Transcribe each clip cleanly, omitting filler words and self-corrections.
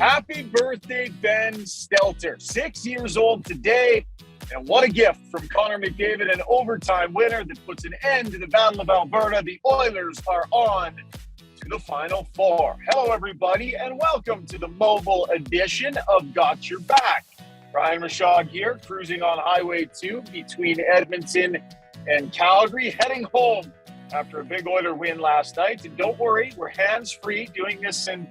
Happy birthday, Ben Stelter. 6 years old today. And what a gift from Connor McDavid, an overtime winner that puts an end to the Battle of Alberta. The Oilers are on to the Final Four. Hello, everybody, and welcome to the mobile edition of Got Your Back. Ryan Rishaug here, cruising on Highway 2 between Edmonton and Calgary, heading home after a big Oiler win last night. And don't worry, we're hands-free, doing this in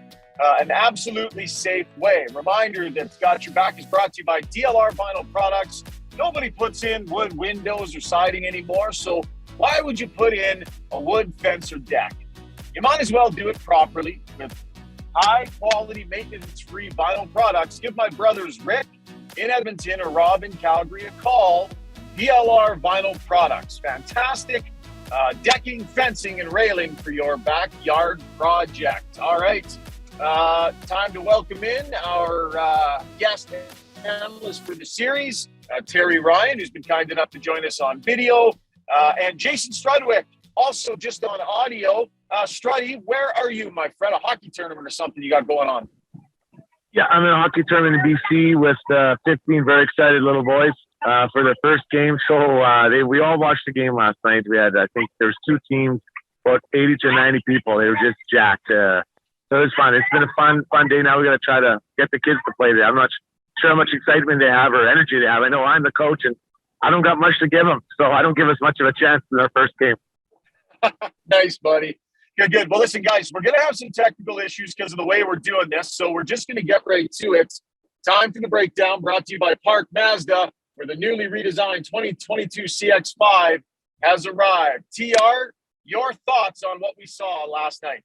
an absolutely safe way. Reminder that Got Your Back is brought to you by DLR Vinyl Products. Nobody puts in wood windows or siding anymore, so why would you put in a wood fence or deck? You might as well do it properly with high-quality, maintenance-free vinyl products. Give my brothers Rick in Edmonton or Rob in Calgary a call. DLR Vinyl Products. Fantastic decking, fencing, and railing for your backyard project. All right. Time to welcome in our guest analyst for the series, TRyan, who's been kind enough to join us on video, and Jason Strudwick, also just on audio. Struddy, where are you, my friend? A hockey tournament or something you got going on? Yeah, I'm in a hockey tournament in BC with 15 very excited little boys for their first game. So we all watched the game last night. We had, I think there's two teams, about 80 to 90 people. They were just jacked. So it was fun. It's been a fun day. Now we got to try to get the kids to play there. I'm not sure how much excitement they have or energy they have. I know I'm the coach, and I don't got much to give them, so I don't give us much of a chance in our first game. Nice, buddy. Good. Well, listen, guys, we're going to have some technical issues because of the way we're doing this, so we're just going to get right to it. Time for the breakdown, brought to you by Park Mazda, where the newly redesigned 2022 CX-5 has arrived. TR, your thoughts on what we saw last night?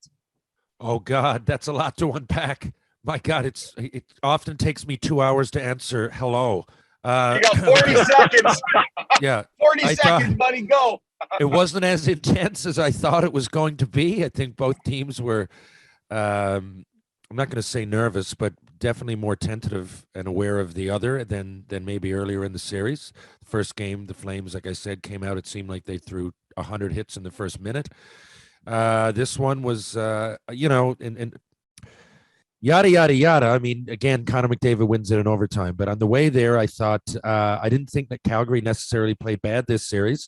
Oh, God, that's a lot to unpack. My God, it often takes me 2 hours to answer hello. You got 40 seconds. Yeah. 40 seconds, buddy, go. It wasn't as intense as I thought it was going to be. I think both teams were, I'm not going to say nervous, but definitely more tentative and aware of the other than maybe earlier in the series. The first game, the Flames, like I said, came out. It seemed like they threw 100 hits in the first minute. This one was, and yada, yada, yada. I mean, again, Connor McDavid wins it in overtime. But on the way there, I thought I didn't think that Calgary necessarily played bad this series.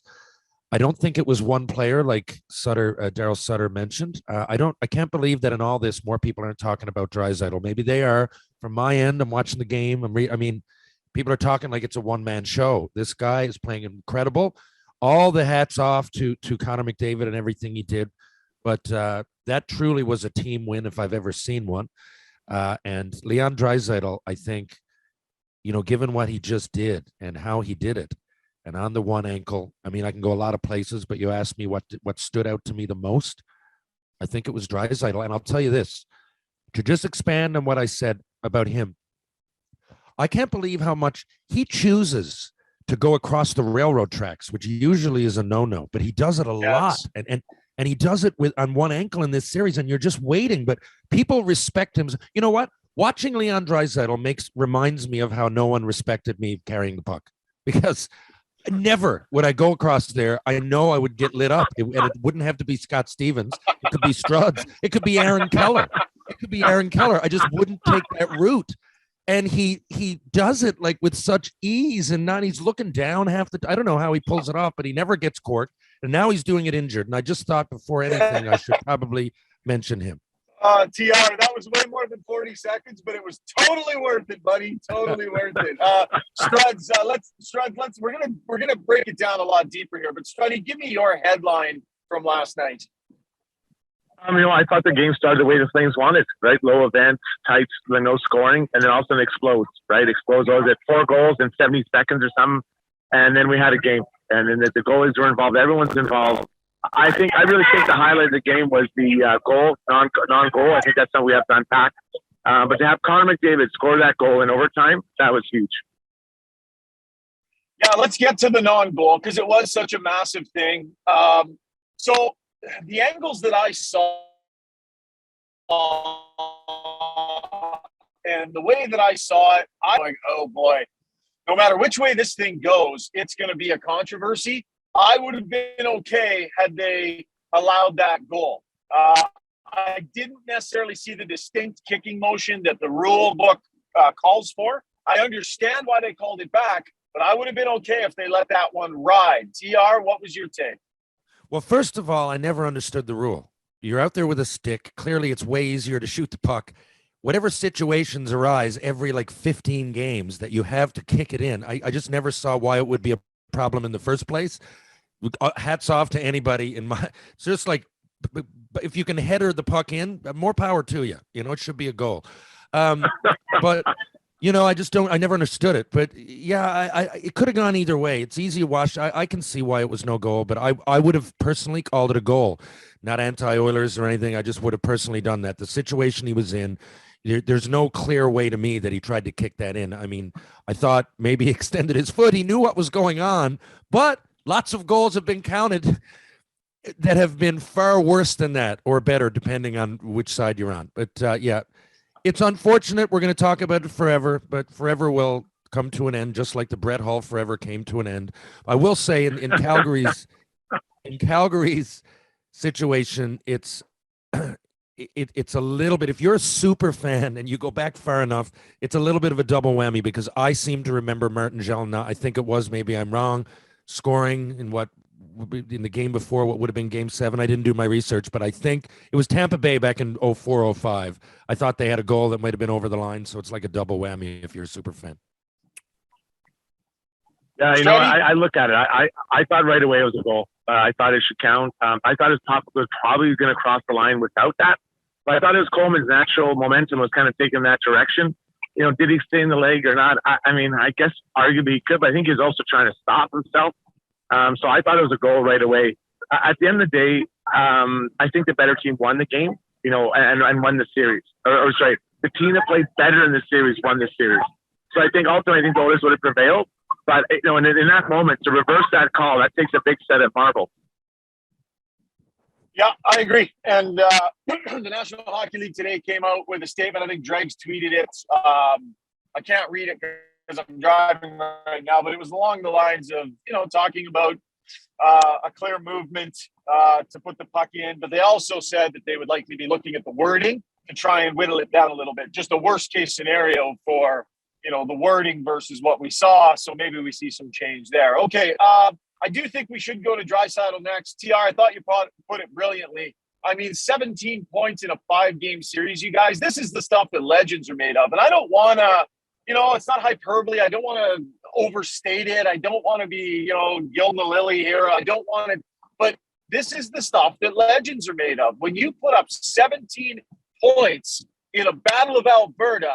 I don't think it was one player like Daryl Sutter mentioned. I can't believe that in all this, more people aren't talking about Draisaitl. Maybe they are. From my end, I'm watching the game. I mean, people are talking like it's a one-man show. This guy is playing incredible. All the hats off to Connor McDavid and everything he did. But that truly was a team win if I've ever seen one. And Leon Draisaitl, I think, given what he just did and how he did it, and on the one ankle, I mean, I can go a lot of places, but you asked me what stood out to me the most. I think it was Draisaitl. And I'll tell you this, to just expand on what I said about him, I can't believe how much he chooses to go across the railroad tracks, which usually is a no-no, but he does it a lot. And he does it on one ankle in this series, and you're just waiting. But people respect him. You know what? Watching Leon Draisaitl reminds me of how no one respected me carrying the puck, because never would I go across there. I know I would get lit up, and it wouldn't have to be Scott Stevens. It could be Struds. It could be Aaron Keller. I just wouldn't take that route. And he does it like with such ease, and not he's looking down I don't know how he pulls it off, but he never gets corked. And now he's doing it injured. And I just thought before anything, I should probably mention him. TR, that was way more than 40 seconds, but it was totally worth it, buddy. Totally worth it. Struds, we're gonna break it down a lot deeper here. But Struddy, give me your headline from last night. I thought the game started the way the Flames wanted, right? Low event, tight, no scoring, and then all of a sudden explodes, right? Explodes. What was it, 4 goals in 70 seconds or something? And then we had a game. And then the goalies were involved. Everyone's involved. I really think the highlight of the game was the goal, non-goal. I think that's something we have to unpack. But to have Connor McDavid score that goal in overtime, that was huge. Yeah, let's get to the non-goal because it was such a massive thing. So the angles that I saw and the way that I saw it, I'm like, oh boy, no matter which way this thing goes, it's going to be a controversy. I would have been okay had they allowed that goal. I didn't necessarily see the distinct kicking motion that the rule book calls for. I understand why they called it back, but I would have been okay if they let that one ride. TR, what was your take? Well, first of all, I never understood the rule. You're out there with a stick. Clearly, it's way easier to shoot the puck. Whatever situations arise every 15 games that you have to kick it in, I just never saw why it would be a problem in the first place. Hats off to anybody in my. It's just if you can header the puck in, more power to you. It should be a goal. But I never understood it. But yeah, it could have gone either way. It's easy to watch. I can see why it was no goal, but I would have personally called it a goal. Not anti-Oilers or anything. I just would have personally done that. The situation he was in, there's no clear way to me that he tried to kick that in. I mean, I thought maybe he extended his foot. He knew what was going on, but lots of goals have been counted that have been far worse than that, or better, depending on which side you're on. But yeah, it's unfortunate. We're going to talk about it forever, but forever will come to an end, just like the Brett Hull forever came to an end. I will say in Calgary's situation, it's a little bit, if you're a super fan and you go back far enough, it's a little bit of a double whammy, because I seem to remember Martin Jelena, I think it was, maybe I'm wrong, scoring in the game before what would have been game 7. I didn't do my research, but I think it was Tampa Bay back in 04-05. I thought they had a goal that might have been over the line, so it's like a double whammy if you're a super fan. Yeah, I look at it. I thought right away it was a goal. I thought it should count. I thought his puck was probably going to cross the line without that. But I thought it was Coleman's natural momentum was kind of taking that direction. Did he stay in the leg or not? I mean, I guess arguably he could, but I think he was also trying to stop himself. So I thought it was a goal right away. At the end of the day, I think the better team won the game, and won the series. Or sorry, the team that played better in the series won the series. So I think ultimately, the Oilers would have prevailed. But in that moment, to reverse that call, that takes a big set of marbles. Yeah, I agree. And the National Hockey League today came out with a statement. I think Dregs tweeted it. I can't read it because I'm driving right now, but it was along the lines of, talking about a clear movement to put the puck in. But they also said that they would likely be looking at the wording to try and whittle it down a little bit. Just a worst case scenario for, the wording versus what we saw. So maybe we see some change there. Okay. I do think we should go to Draisaitl next. TR, I thought you put it brilliantly. I mean, 17 points in a 5-game series, you guys. This is the stuff that legends are made of. And I don't want to, it's not hyperbole. I don't want to overstate it. I don't want to be, gild the lily here. I don't want to, but this is the stuff that legends are made of. When you put up 17 points in a Battle of Alberta,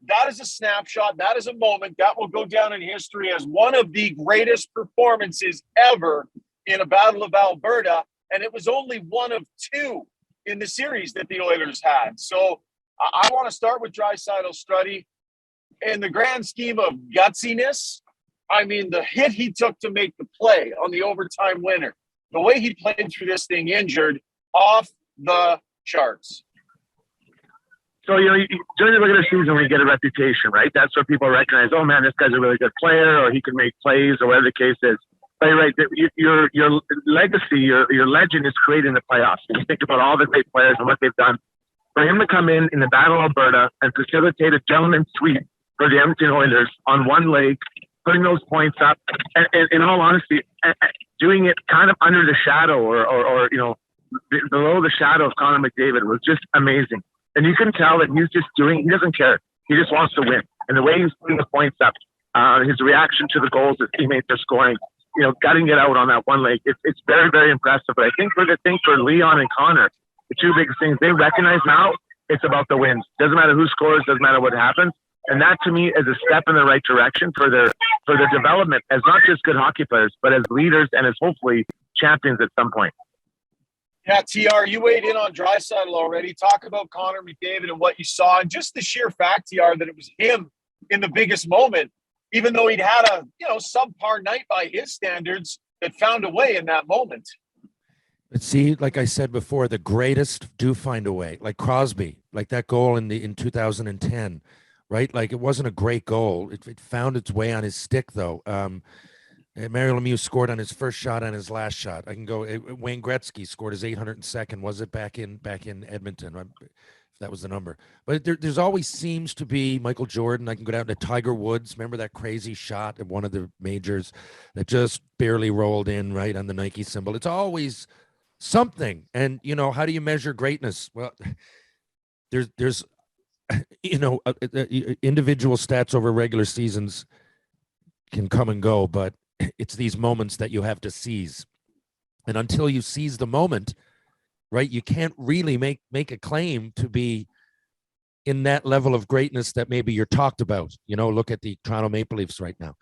that is a snapshot. That is a moment that will go down in history as one of the greatest performances ever in a Battle of Alberta. And it was only one of 2 in the series that the Oilers had. So I want to start with Draisaitl, Struddy. In the grand scheme of gutsiness, I mean, the hit he took to make the play on the overtime winner, the way he played through this thing injured, off the charts. So, during the regular season, we get a reputation, right? That's where people recognize, oh, man, this guy's a really good player, or he can make plays, or whatever the case is. But you're right, your legacy, your legend is created in the playoffs. You think about all the great players and what they've done. For him to come in the Battle of Alberta and facilitate a gentleman's sweep for the Edmonton Oilers on one leg, putting those points up, and in all honesty, doing it kind of under the shadow or below the shadow of Connor McDavid was just amazing. And you can tell that he doesn't care. He just wants to win. And the way he's putting the points up, his reaction to the goals his teammates are scoring, gutting it out on that one leg, it's very, very impressive. But I think for Leon and Connor, the 2 biggest things they recognize now, it's about the wins. Doesn't matter who scores, doesn't matter what happens. And that to me is a step in the right direction for their development as not just good hockey players, but as leaders and as hopefully champions at some point. Yeah, TR, you weighed in on Draisaitl already. Talk about Connor McDavid and what you saw, and just the sheer fact, TR, that it was him in the biggest moment, even though he'd had a subpar night by his standards, that found a way in that moment. But see, like I said before, the greatest do find a way. Like Crosby, like that goal in 2010, right? Like it wasn't a great goal. It found its way on his stick, though. Mario Lemieux scored on his first shot on his last shot. I can go. Wayne Gretzky scored his 802nd. Was it back in Edmonton? If that was the number. But there's always seems to be Michael Jordan. I can go down to Tiger Woods. Remember that crazy shot at one of the majors that just barely rolled in right on the Nike symbol. It's always something. And how do you measure greatness? Well, there's individual stats over regular seasons can come and go, but it's these moments that you have to seize. And until you seize the moment, right, you can't really make a claim to be in that level of greatness that maybe you're talked about. Look at the Toronto Maple Leafs right now.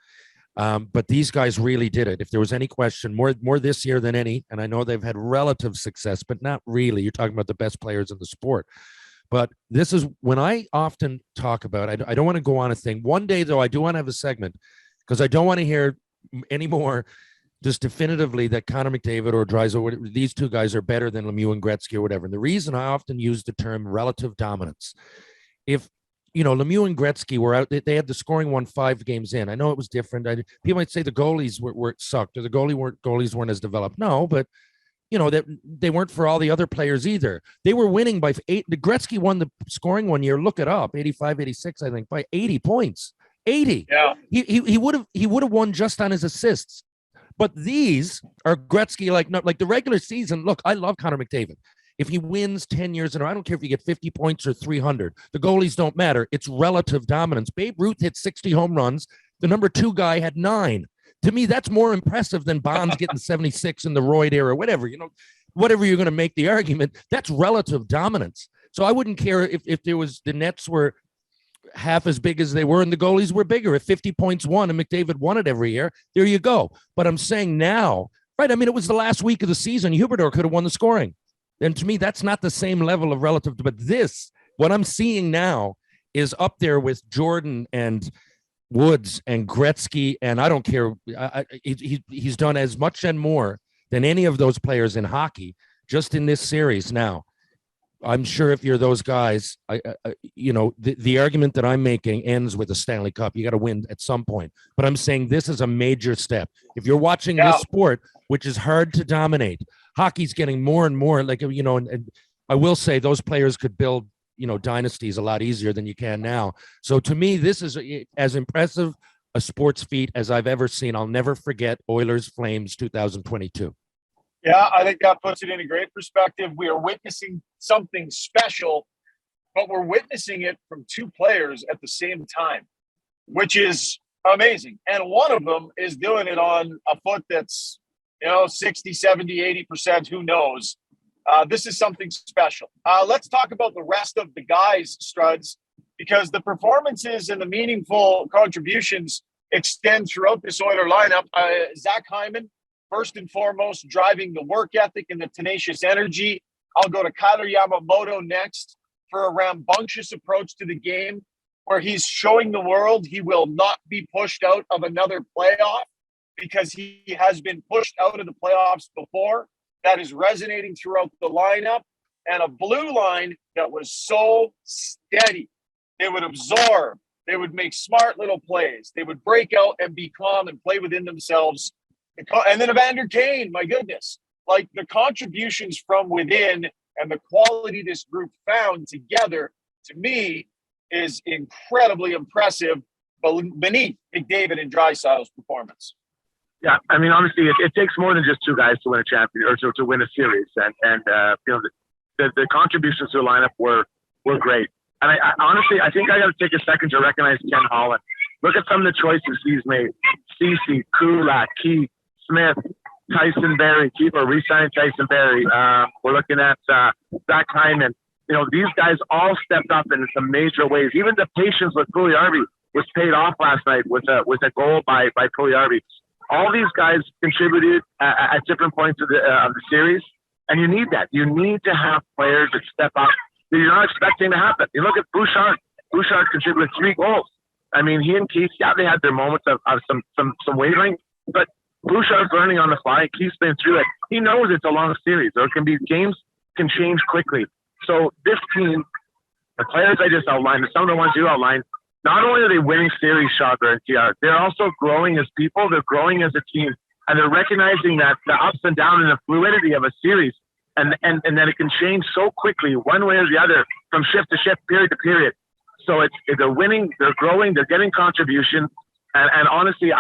But these guys really did it. If there was any question, more this year than any, and I know they've had relative success, but not really. You're talking about the best players in the sport. But this is when I often talk about, I don't want to go on a thing. One day, though, I do want to have a segment because I don't want to hear anymore just definitively that Connor McDavid or Draisaitl, these two guys are better than Lemieux and Gretzky or whatever. And the reason I often use the term relative dominance, if Lemieux and Gretzky were out, they had the scoring one 5 games in. I know it was different. People might say the goalies were sucked or the goalies weren't as developed. No, but that they weren't for all the other players either. They were winning by 8. The Gretzky won the scoring one year. Look it up, 85, 86, I think, by 80 points. 80. Yeah. He would have won just on his assists. But these are Gretzky like the regular season. Look, I love Connor McDavid. If he wins 10 years in a row, I don't care if you get 50 points or 300. The goalies don't matter. It's relative dominance. Babe Ruth hit 60 home runs. The number 2 guy had 9. To me, that's more impressive than Bonds getting 76 in the Royd era, whatever. Whatever you're going to make the argument, that's relative dominance. So I wouldn't care if there was the Nets were half as big as they were and the goalies were bigger. If 50 points won and McDavid won it every year, there you go. But I'm saying now, right? I mean, it was the last week of the season. Huberdeau could have won the scoring. And to me, that's not the same level of relative. But what I'm seeing now is up there with Jordan and Woods and Gretzky. And I don't care. He's done as much and more than any of those players in hockey just in this series now. I'm sure if you're those guys, the argument that I'm making ends with a Stanley Cup. You got to win at some point. But I'm saying this is a major step. If you're watching this sport, which is hard to dominate, hockey's getting more and more and I will say those players could build, dynasties a lot easier than you can now. So to me, this is as impressive a sports feat as I've ever seen. I'll never forget Oilers Flames 2022. Yeah, I think that puts it in a great perspective. We are witnessing something special, but we're witnessing it from 2 players at the same time, which is amazing. And one of them is doing it on a foot that's, 60, 70, 80%, who knows? This is something special. Let's talk about the rest of the guys, Struds, because the performances and the meaningful contributions extend throughout this Oiler lineup. Zach Hyman, first and foremost, driving the work ethic and the tenacious energy. I'll go to Kyler Yamamoto next for a rambunctious approach to the game where he's showing the world he will not be pushed out of another playoff because he has been pushed out of the playoffs before. That is resonating throughout the lineup. And a blue line that was so steady. They would absorb. They would make smart little plays. They would break out and be calm and play within themselves. And then Evander Kane, my goodness. Like the contributions from within and the quality this group found together, to me, is incredibly impressive beneath McDavid and Draisaitl's performance. Yeah, I mean, obviously, it takes more than just 2 guys to win a champion or to win a series, and the contributions to the lineup were great. And I honestly, I think I got to take a second to recognize Ken Holland. Look at some of the choices he's made: Ceci, Kulak, Keith, Smith, Tyson Berry, keeper, re-signing Tyson Berry. We're looking at Zach Hyman. These guys all stepped up in some major ways. Even the patience with Puljujärvi was paid off last night with a goal by Puljujärvi. All these guys contributed at different points of the series, and you need that. You need to have players that step up that you're not expecting to happen. You look at Bouchard. Bouchard contributed 3 goals. I mean, he and Keith, they had their moments of some wavering, but Bouchard's learning on the fly. Keith's been through it. He knows it's a long series. There can be games can change quickly. So this team, the players I just outlined, some of the ones you outlined, not only are they winning series, Shocker and TR, they're also growing as people. They're growing as a team, and they're recognizing that the ups and downs and the fluidity of a series, and that it can change so quickly, one way or the other, from shift to shift, period to period. So they're winning, they're growing, they're getting contribution, and honestly,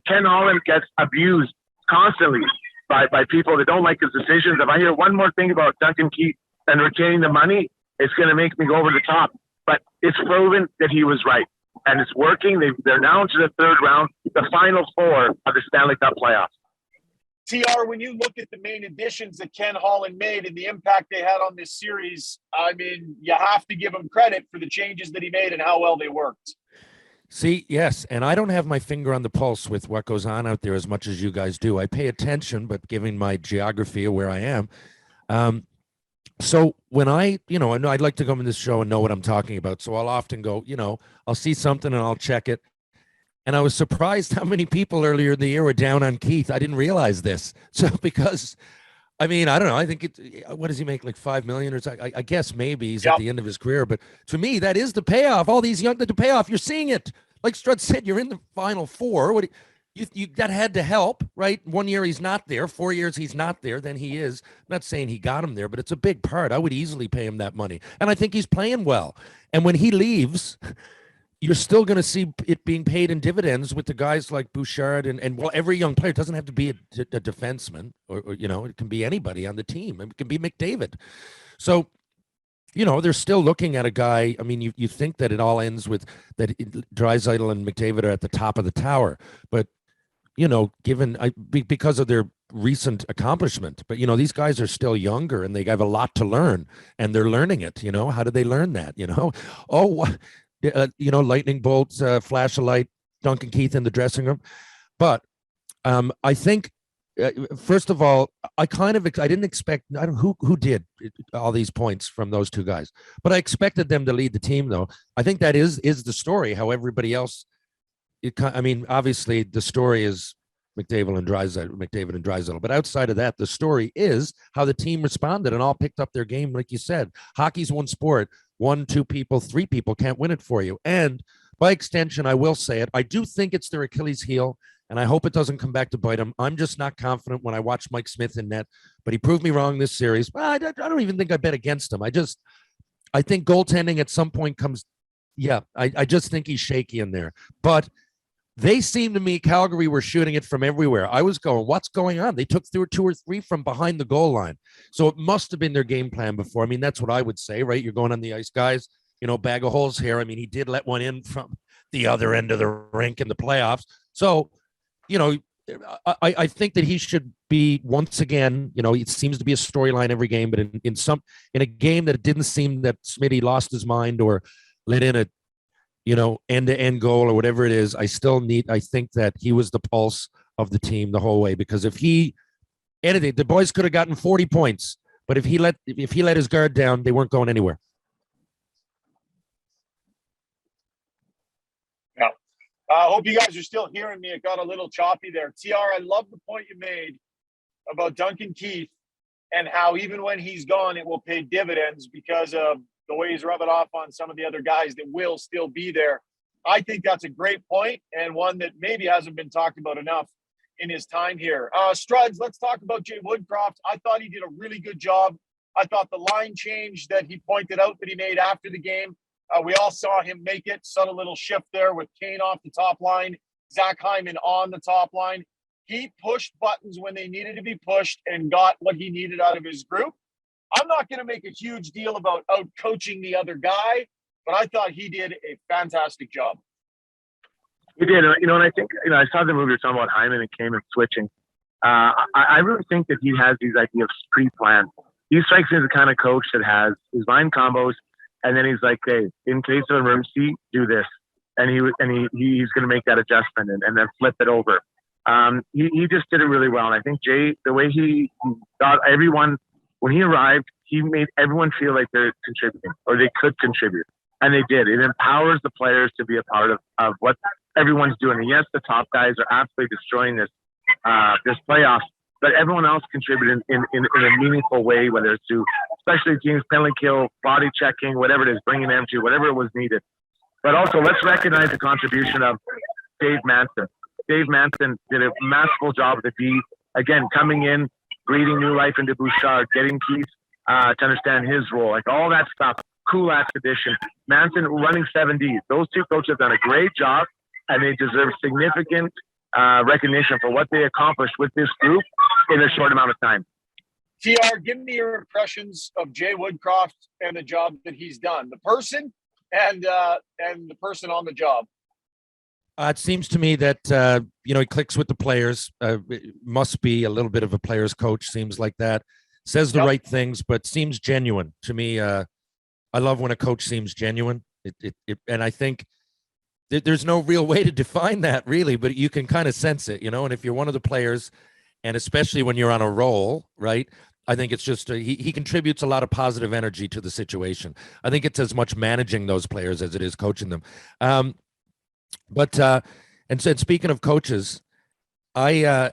Ken Holland gets abused constantly by people that don't like his decisions. If I hear one more thing about Duncan Keith and retaining the money, it's going to make me go over the top. But it's proven that he was right, and it's working. They're now into the third round, the final four of the Stanley Cup playoffs. TR, when you look at the main additions that Ken Holland made and the impact they had on this series, I mean, you have to give him credit for the changes that he made and how well they worked. See, yes, and I don't have my finger on the pulse with what goes on out there as much as you guys do. I pay attention, but given my geography of where I am, so when I know I'd like to come in this show and know what I'm talking about. So I'll often go, I'll see something and I'll check it. And I was surprised how many people earlier in the year were down on Keith. I didn't realize this. So because, I mean, I don't know. I think what does he make, like $5 million or something? I guess maybe he's at the end of his career. But to me, that is the payoff. All these the payoff. You're seeing it. Like Strud said, you're in the final four. What you that had to help, right? 1 year he's not there. 4 years he's not there. Then he is. I'm not saying he got him there, but it's a big part. I would easily pay him that money. And I think he's playing well. And when he leaves, you're still going to see it being paid in dividends with the guys like Bouchard and well, every young player. It doesn't have to be a defenseman or it can be anybody on the team. It can be McDavid. So, they're still looking at a guy. I mean, you think that it all ends with that Draisaitl and McDavid are at the top of the tower, but because of their recent accomplishment, but these guys are still younger and they have a lot to learn, and they're learning it. How do they learn that? Lightning bolts, flash of light, Duncan Keith in the dressing room. But I think, first of all, I didn't expect, I don't know who did all these points from those two guys, but I expected them to lead the team, though. I think that is the story, how everybody else, obviously the story is McDavid and Draisaitl, but outside of that, the story is how the team responded and all picked up their game. Like you said, hockey's one sport. 1, 2 people, 3 people can't win it for you. And by extension, I will say it, I do think it's their Achilles heel, and I hope it doesn't come back to bite them. I'm just not confident when I watch Mike Smith in net, but he proved me wrong this series. Well, I don't even think I bet against him. I think goaltending at some point comes, I just think he's shaky in there. But they seem to me, Calgary were shooting it from everywhere. I was going, what's going on? They took 2 or 3 from behind the goal line. So it must have been their game plan before. I mean, that's what I would say, right? You're going on the ice, guys, bag of holes here. I mean, he did let one in from the other end of the rink in the playoffs. So, I think that he should be, once again, it seems to be a storyline every game, but in a game that it didn't seem that Smitty lost his mind or let in a end-to-end goal or whatever it is, I think that he was the pulse of the team the whole way, because if he edited, the boys could have gotten 40 points, but if he let his guard down, they weren't going anywhere. Yeah. I hope you guys are still hearing me. It got a little choppy there. TR, I love the point you made about Duncan Keith and how even when he's gone, it will pay dividends because of the way he's rubbing off on some of the other guys that will still be there. I think that's a great point, and one that maybe hasn't been talked about enough in his time here. Struds, let's talk about Jay Woodcroft. I thought he did a really good job. I thought the line change that he pointed out that he made after the game, we all saw him make it. Subtle little shift there with Kane off the top line, Zach Hyman on the top line. He pushed buttons when they needed to be pushed and got what he needed out of his group. I'm not going to make a huge deal about out coaching the other guy, but I thought he did a fantastic job. He did, and I think, I saw the movie you're talking about Hyman and Kamen switching. I really think that he has these ideas pre-planned. He strikes me as the kind of coach that has his line combos, and then he's like, hey, in case of emergency, do this. And he's going to make that adjustment and then flip it over. He just did it really well. And I think Jay, the way he got everyone, when he arrived, he made everyone feel like they're contributing or they could contribute. And they did. It empowers the players to be a part of what everyone's doing. And yes, the top guys are absolutely destroying this playoff, but everyone else contributed in a meaningful way, whether it's to especially teams penalty kill, body checking, whatever it is, bringing energy, whatever it was needed. But also, let's recognize the contribution of Dave Manson. Dave Manson did a masterful job with the D. Again, coming in, breathing new life into Bouchard, getting Keith to understand his role, like all that stuff. Kulak's addition, Manson running 7Ds. Those two coaches have done a great job, and they deserve significant recognition for what they accomplished with this group in a short amount of time. TR, give me your impressions of Jay Woodcroft and the job that he's done, the person and the person on the job. It seems to me that, he clicks with the players. It must be a little bit of a player's coach, seems like that. Says the right things, but seems genuine. To me, I love when a coach seems genuine. And I think there's no real way to define that, really, but you can kind of sense it, And if you're one of the players, and especially when you're on a roll, right, I think it's just he contributes a lot of positive energy to the situation. I think it's as much managing those players as it is coaching them. But speaking of coaches, I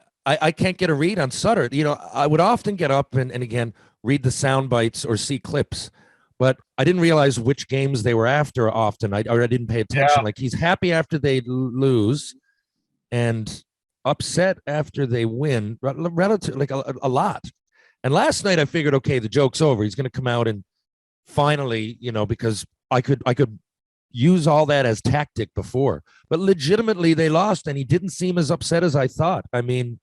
can't get a read on Sutter. I would often get up and again read the sound bites or see clips, but I didn't realize which games they were after often. I didn't pay attention. Yeah. Like he's happy after they lose, and upset after they win, relative like a lot. And last night I figured, okay, the joke's over. He's going to come out and finally, because I could use all that as tactic before, but legitimately they lost, and he didn't seem as upset as I thought. I mean,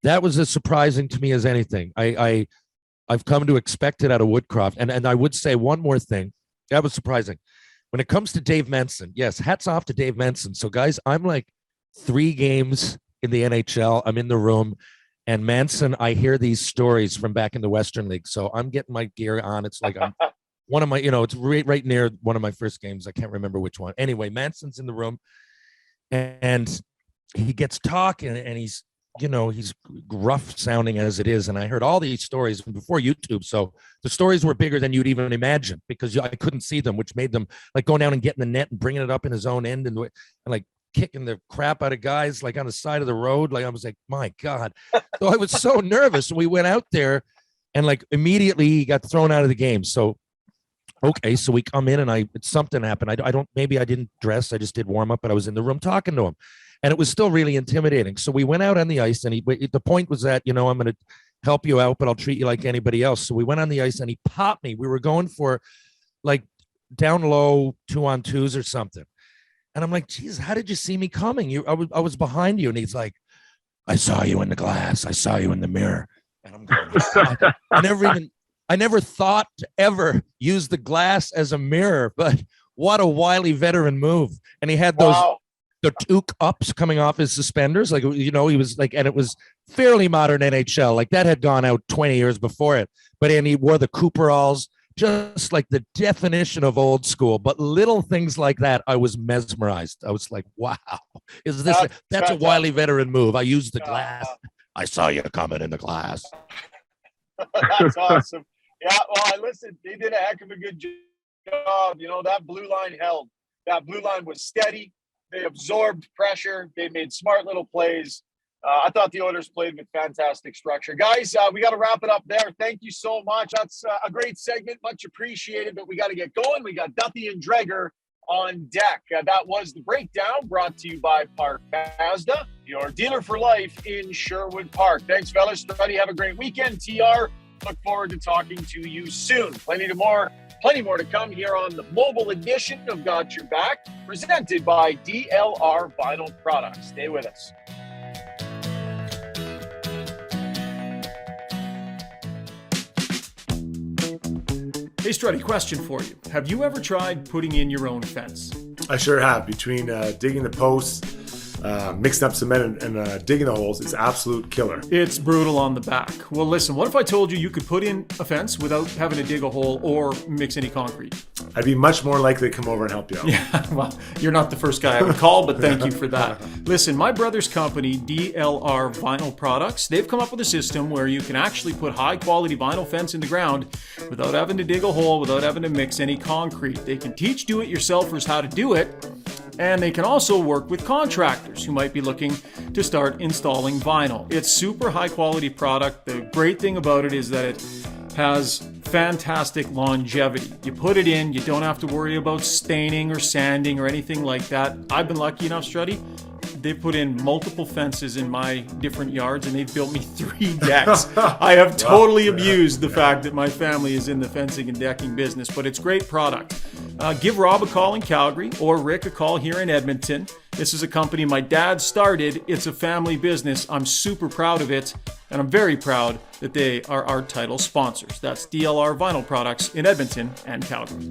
that was as surprising to me as anything. I've come to expect it out of Woodcroft. And I would say one more thing. That was surprising. When it comes to Dave Manson, yes, hats off to Dave Manson. So guys, I'm like 3 games in the NHL. I'm in the room, and Manson, I hear these stories from back in the Western League. So I'm getting my gear on. It's like I'm one of my, it's right near one of my first games. I can't remember which one. Anyway, Manson's in the room, and he gets talking, and he's rough sounding as it is. And I heard all these stories before YouTube. So the stories were bigger than you'd even imagine, because I couldn't see them, which made them like going down and getting the net and bringing it up in his own end and like kicking the crap out of guys like on the side of the road. Like I was like, my God. So I was so nervous. We went out there, and like immediately he got thrown out of the game. So, okay. So we come in, and something happened. Maybe I didn't dress. I just did warm up, but I was in the room talking to him. And it was still really intimidating. So we went out on the ice, and the point was that, I'm going to help you out, but I'll treat you like anybody else. So we went on the ice, and he popped me. We were going for like down low 2-on-2s or something. And I'm like, geez, how did you see me coming? I was behind you. And he's like, I saw you in the glass. I saw you in the mirror. And I'm going, I never thought to ever use the glass as a mirror, but what a wily veteran move. And he had those, the toque ups coming off his suspenders. Like, he was like, and it was fairly modern NHL. Like that had gone out 20 years before it, and he wore the Cooperalls, just like the definition of old school. But little things like that, I was mesmerized. I was like, wow, that's a wily veteran move. I used the glass. I saw you coming in the glass. That's awesome. Yeah, well, listen, they did a heck of a good job. That blue line held. That blue line was steady. They absorbed pressure. They made smart little plays. I thought the Oilers played with fantastic structure. Guys, we got to wrap it up there. Thank you so much. That's a great segment. Much appreciated, but we got to get going. We got Duthie and Dreger on deck. That was the breakdown, brought to you by Park Mazda, your dealer for life in Sherwood Park. Thanks, fellas. Everybody have a great weekend. TR, look forward to talking to you soon. Plenty more to come here on the mobile edition of Got Your Back, presented by DLR Vinyl Products. Stay with us. Hey, Struddy, question for you. Have you ever tried putting in your own fence? I sure have. Between digging the posts, mixing up cement and digging the holes, it's absolute killer. It's brutal on the back. Well, listen, what if I told you could put in a fence without having to dig a hole or mix any concrete? I'd be much more likely to come over and help you out. Yeah, well, you're not the first guy I would call, but thank you for that. Listen, my brother's company, DLR Vinyl Products, they've come up with a system where you can actually put high-quality vinyl fence in the ground without having to dig a hole, without having to mix any concrete. They can teach do-it-yourselfers how to do it, and they can also work with contractors who might be looking to start installing vinyl. It's super high-quality product. The great thing about it is that it has fantastic longevity. You put it in, you don't have to worry about staining or sanding or anything like that. I've been lucky enough, Struddy. They put in multiple fences in my different yards, and they've built me 3 decks. I have totally abused the fact that my family is in the fencing and decking business, but it's great product. Give Rob a call in Calgary or Rick a call here in Edmonton. This is a company my dad started. It's a family business. I'm super proud of it, and I'm very proud that they are our title sponsors. That's DLR Vinyl Products in Edmonton and Calgary.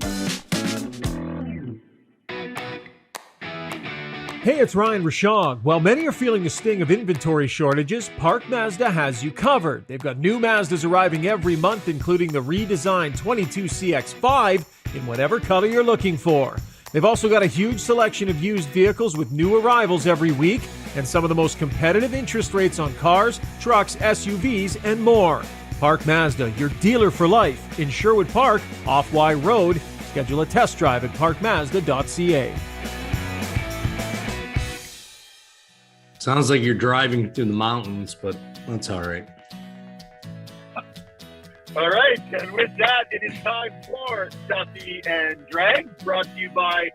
Hey, it's Ryan Rishaug. While many are feeling the sting of inventory shortages, Park Mazda has you covered. They've got new Mazdas arriving every month, including the redesigned 22CX5 in whatever color you're looking for. They've also got a huge selection of used vehicles with new arrivals every week and some of the most competitive interest rates on cars, trucks, SUVs, and more. Park Mazda, your dealer for life. In Sherwood Park, off Y Road. Schedule a test drive at parkmazda.ca. Sounds like you're driving through the mountains, but that's all right. All right, and with that, it is time for Duthie and Dreg, brought to you by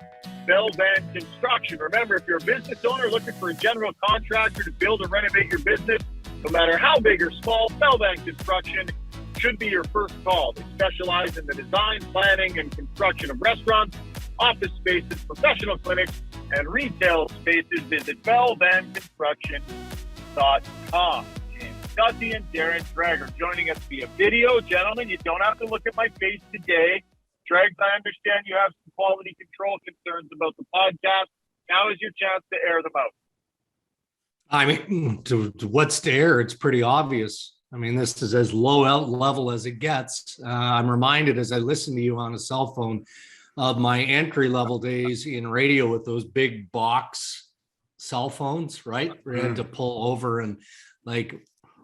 Belvan Construction. Remember, if you're a business owner looking for a general contractor to build or renovate your business, no matter how big or small, Belvan Construction should be your first call. They specialize in the design, planning, and construction of restaurants, office spaces, professional clinics, and retail spaces. Visit belvanconstruction.com. Duthie and Darren Dreger joining us via video. Gentlemen, you don't have to look at my face today. Dregs, I understand you have some quality control concerns about the podcast. Now is your chance to air them out. I mean, to what's to air? It's pretty obvious. I mean, this is as low level as it gets. I'm reminded as I listen to you on a cell phone of my entry-level days in radio with those big box cell phones, right? Where you had to pull over and like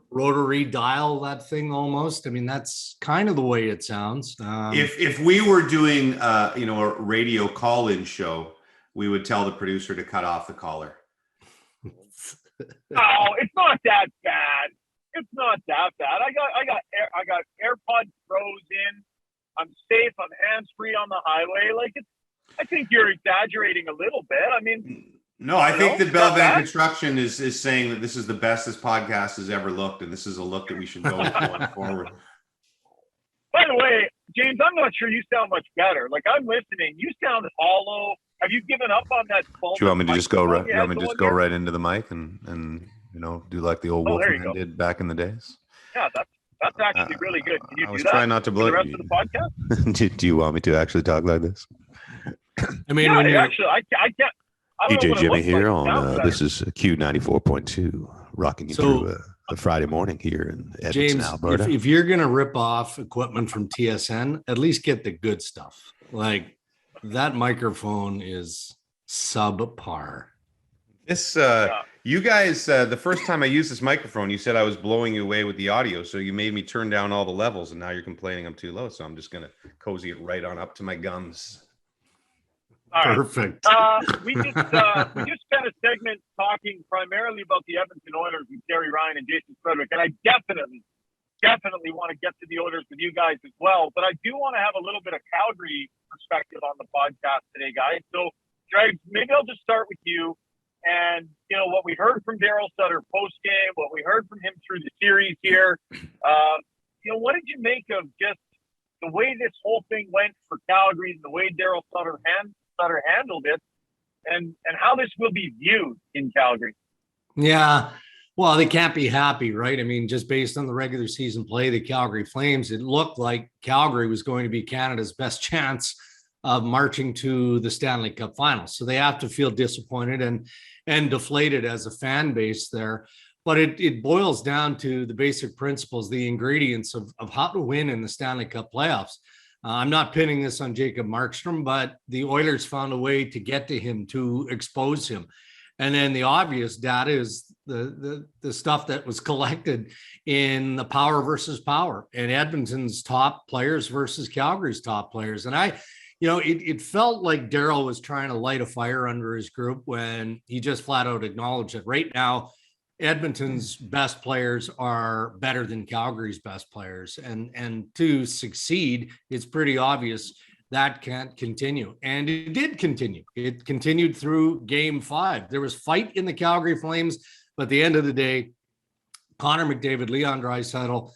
rotary dial that thing almost. I mean, that's kind of the way it sounds. If we were doing a radio call-in show, we would tell the producer to cut off the collar. Oh, it's not that bad. It's not that bad. I got AirPods Pros in. I'm safe. I'm hands-free on the highway. I think you're exaggerating a little bit. I mean, no, I think that Belvan Construction is saying that this is the best this podcast has ever looked, and this is a look that we should go with going forward. By the way, James, I'm not sure you sound much better. Like, I'm listening. You sound hollow. Have you given up on that phone? Do you want me to just go right? You want me to just go right into the mic and do like the old Wolfman did back in the days? Yeah, that's actually really good. Can you do that? I was trying not to blow the rest of the podcast. Do you want me to actually talk like this? I mean, yeah, actually, I can't. DJ Jimmy here on this is Q94.2, rocking you through a Friday morning here in Edmonton, James, Alberta. If you're gonna rip off equipment from TSN, at least get the good stuff. Like that microphone is subpar. This you guys, the first time I used this microphone, you said I was blowing you away with the audio, so you made me turn down all the levels, and now you're complaining I'm too low. So I'm just gonna cozy it right on up to my gums. All right. Perfect. We just spent a segment talking primarily about the Edmonton Oilers with TRyan and Jason Strudwick, and I definitely want to get to the Oilers with you guys as well. But I do want to have a little bit of Calgary perspective on the podcast today, guys. So, Dreg, maybe I'll just start with you. And, what we heard from Daryl Sutter post-game, what we heard from him through the series here, what did you make of just the way this whole thing went for Calgary and the way Daryl Sutter handled it and how this will be viewed in Calgary? Yeah. Well, they can't be happy, right? I mean, just based on the regular season play, the Calgary Flames, it looked like Calgary was going to be Canada's best chance of marching to the Stanley Cup Finals. So they have to feel disappointed and deflated as a fan base there. But it boils down to the basic principles, the ingredients of how to win in the Stanley Cup playoffs. I'm not pinning this on Jacob Markstrom, but the Oilers found a way to get to him, to expose him. And then the obvious data is the stuff that was collected in the power versus power and Edmonton's top players versus Calgary's top players. And it felt like Daryl was trying to light a fire under his group when he just flat out acknowledged that right now Edmonton's best players are better than Calgary's best players. And to succeed, it's pretty obvious that can't continue. And it did continue. It continued through game 5. There was fight in the Calgary Flames, but at the end of the day, Connor McDavid, Leon Draisaitl,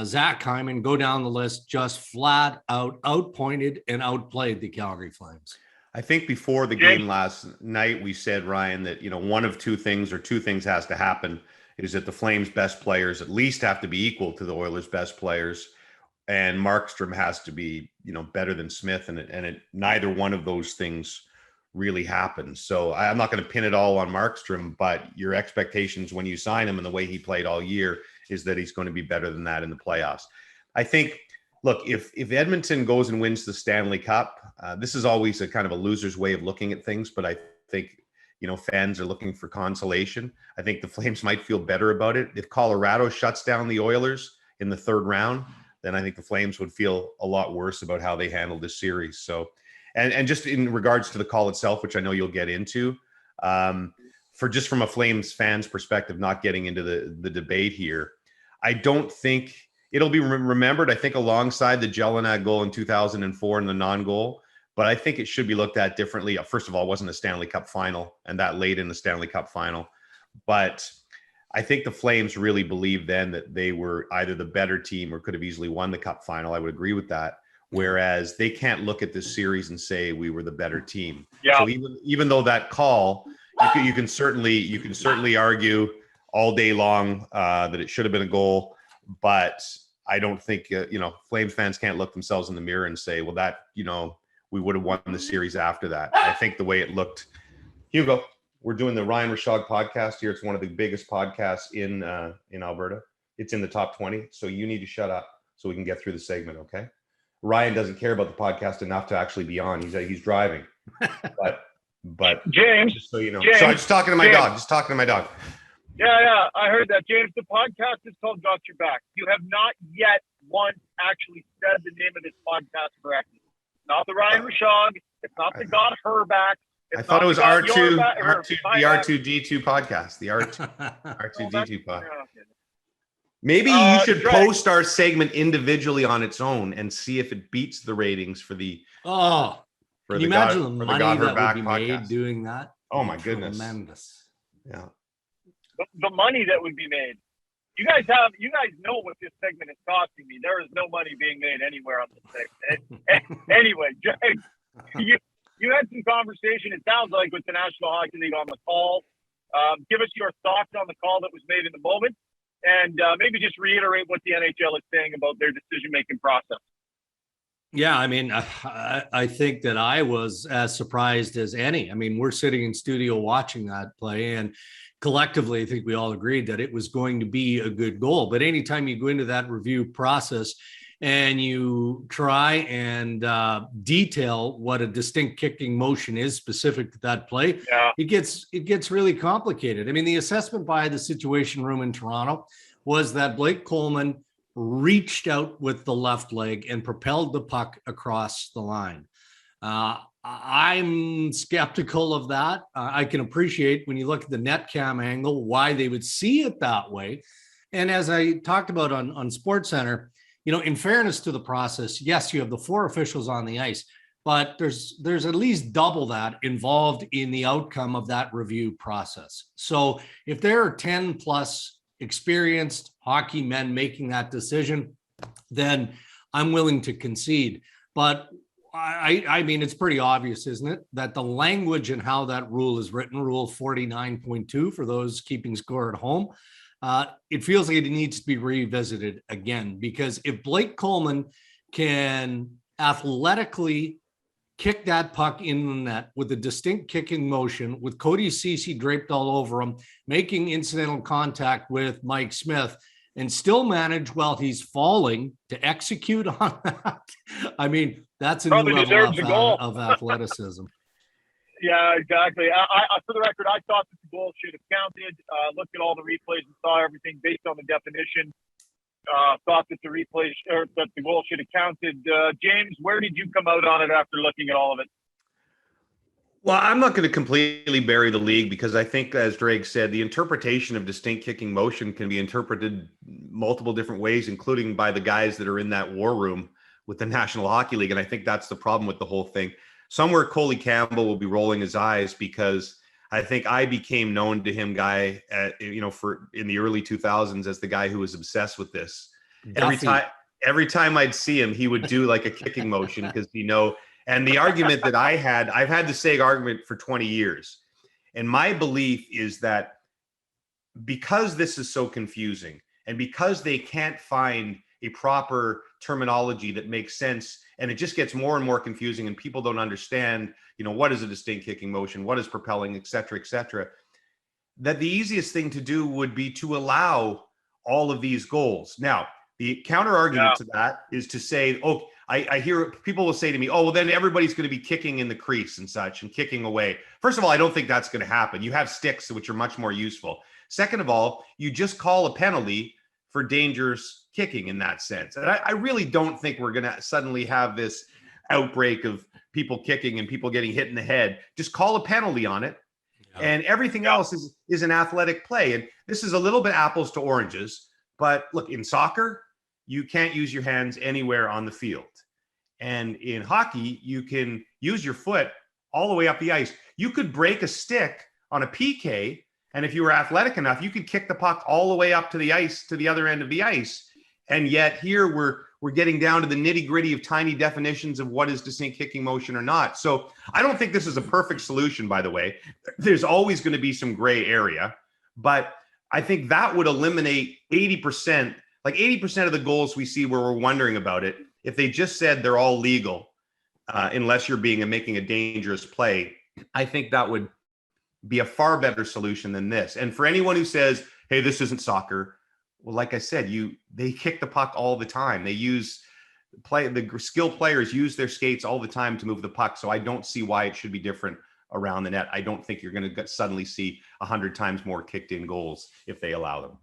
Zach Hyman, go down the list, just flat out outpointed and outplayed the Calgary Flames. I think before the game last night, we said, Ryan, that, one of two things has to happen, is that the Flames' best players at least have to be equal to the Oilers' best players, and Markstrom has to be, better than Smith, and neither one of those things really happened. So I'm not going to pin it all on Markstrom, but your expectations when you sign him and the way he played all year is that he's going to be better than that in the playoffs. I think, look, if Edmonton goes and wins the Stanley Cup, this is always a kind of a loser's way of looking at things, but I think, fans are looking for consolation. I think the Flames might feel better about it. If Colorado shuts down the Oilers in the 3rd round, then I think the Flames would feel a lot worse about how they handled this series. So, and just in regards to the call itself, which I know you'll get into, from a Flames fan's perspective, not getting into the debate here, I don't think it'll be remembered, I think, alongside the Jelinek goal in 2004 and the non-goal. But I think it should be looked at differently. First of all, it wasn't a Stanley Cup final, and that late in the Stanley Cup final. But I think the Flames really believed then that they were either the better team or could have easily won the Cup final. I would agree with that. Whereas they can't look at this series and say we were the better team. Yeah. So even though that call, you can certainly argue all day long that it should have been a goal. But I don't think, Flames fans can't look themselves in the mirror and say, well, that, we would have won the series after that. I think the way it looked, Hugo, we're doing the Ryan Rishaug podcast here. It's one of the biggest podcasts in Alberta. It's in the top 20. So you need to shut up so we can get through the segment. Okay. Ryan doesn't care about the podcast enough to actually be on. He's driving, but James, just so you know, James, sorry, just talking to my dog. Yeah, I heard that, James. The podcast is called Got Your Back. You have not yet once actually said the name of this podcast correctly. It's not the Ryan Rishaug. It's not the Got Her Back. I thought it was R2, the R2D2 podcast, the R2D2 podcast. Maybe you should post our segment individually on its own and see if it beats the ratings for the. Oh, can you imagine the money that would be made podcast. Doing that? Oh my goodness! Tremendous. Yeah. The money that would be made. You guys know what this segment is costing me. There is no money being made anywhere on this segment. Anyway, James, you had some conversation, it sounds like, with the National Hockey League on the call. Give us your thoughts on the call that was made in the moment, and maybe just reiterate what the NHL is saying about their decision-making process. Yeah, I mean, I think that I was as surprised as any. I mean, we're sitting in studio watching that play, and collectively, I think we all agreed that it was going to be a good goal. But anytime you go into that review process and you try and detail what a distinct kicking motion is specific to that play, it gets really complicated. I mean, the assessment by the Situation Room in Toronto was that Blake Coleman reached out with the left leg and propelled the puck across the line. I'm skeptical of that. I can appreciate when you look at the net cam angle, why they would see it that way. And as I talked about on SportsCenter, in fairness to the process, yes, you have the 4 officials on the ice, but there's at least double that involved in the outcome of that review process. So if there are 10 plus experienced hockey men making that decision, then I'm willing to concede. But I mean, it's pretty obvious, isn't it, that the language and how that rule is written, Rule 49.2 for those keeping score at home, it feels like it needs to be revisited again, because if Blake Coleman can athletically kick that puck in the net with a distinct kicking motion, with Cody Ceci draped all over him, making incidental contact with Mike Smith, and still manage while he's falling to execute on that, I mean, that's a new level of athleticism. Yeah, exactly. I, for the record, I thought that the goal should have counted. Looked at all the replays and saw everything based on the definition. Thought that the goal should have counted. James, where did you come out on it after looking at all of it? Well, I'm not going to completely bury the league because I think, as Drake said, the interpretation of distinct kicking motion can be interpreted multiple different ways, including by the guys that are in that war room with the National Hockey League. And I think that's the problem with the whole thing. Somewhere Coley Campbell will be rolling his eyes because I think I became known to him, for in the early 2000s as the guy who was obsessed with this. Every time I'd see him, he would do like a kicking motion because and the argument that I've had the same argument for 20 years. And my belief is that because this is so confusing and because they can't find a proper terminology that makes sense, and it just gets more and more confusing and people don't understand, what is a distinct kicking motion, what is propelling, et cetera, that the easiest thing to do would be to allow all of these goals. Now, the counter argument to that is to say, I hear people will say to me, well, then everybody's going to be kicking in the crease and such and kicking away. First of all, I don't think that's going to happen. You have sticks, which are much more useful. Second of all, you just call a penalty for dangerous kicking in that sense. And I really don't think we're going to suddenly have this outbreak of people kicking and people getting hit in the head. Just call a penalty on it. And everything else is an athletic play. And this is a little bit apples to oranges. But look, in soccer, you can't use your hands anywhere on the field. And in hockey, you can use your foot all the way up the ice. You could break a stick on a PK, and if you were athletic enough, you could kick the puck all the way up to the ice, to the other end of the ice. And yet here we're getting down to the nitty-gritty of tiny definitions of what is distinct kicking motion or not. So I don't think this is a perfect solution, by the way. There's always going to be some gray area, but I think that would eliminate 80%. Like 80% of the goals we see where we're wondering about it, if they just said they're all legal, unless you're making a dangerous play, I think that would be a far better solution than this. And for anyone who says, hey, this isn't soccer, well, like I said, they kick the puck all the time. The skilled players use their skates all the time to move the puck. So I don't see why it should be different around the net. I don't think you're going to suddenly see 100 times more kicked in goals if they allow them.